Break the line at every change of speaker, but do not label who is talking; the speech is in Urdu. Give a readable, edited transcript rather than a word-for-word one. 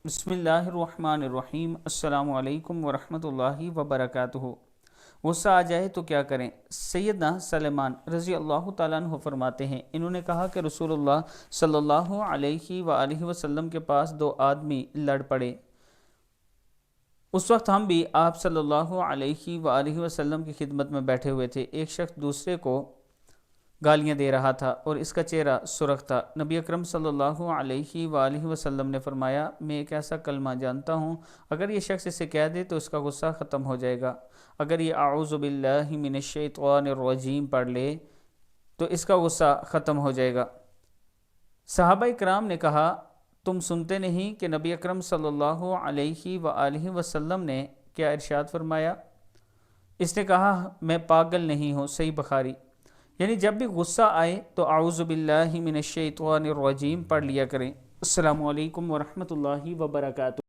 بسم اللہ الرحمن الرحیم۔ السلام علیکم ورحمۃ اللہ وبرکاتہ۔ غصہ آ جائے تو کیا کریں؟ سیدنا سلیمان رضی اللہ تعالیٰ عنہ فرماتے ہیں، انہوں نے کہا کہ رسول اللہ صلی اللہ علیہ وآلہ وسلم کے پاس دو آدمی لڑ پڑے۔ اس وقت ہم بھی آپ صلی اللہ علیہ وآلہ وسلم کی خدمت میں بیٹھے ہوئے تھے۔ ایک شخص دوسرے کو گالیاں دے رہا تھا اور اس کا چہرہ سرخ تھا۔ نبی اکرم صلی اللہ علیہ وآلہ وسلم نے فرمایا، میں ایک ایسا کلمہ جانتا ہوں، اگر یہ شخص اسے کہہ دے تو اس کا غصہ ختم ہو جائے گا۔ اگر یہ اعوذ باللہ من الشیطان الرجیم پڑھ لے تو اس کا غصہ ختم ہو جائے گا۔ صحابہ کرام نے کہا، تم سنتے نہیں کہ نبی اکرم صلی اللہ علیہ وآلہ وسلم نے کیا ارشاد فرمایا؟ اس نے کہا، میں پاگل نہیں ہوں۔ صحیح بخاری۔ یعنی جب بھی غصہ آئے تو اعوذ باللہ من الشیطان الرجیم پڑھ لیا کریں۔ السلام علیکم ورحمۃ اللہ وبرکاتہ۔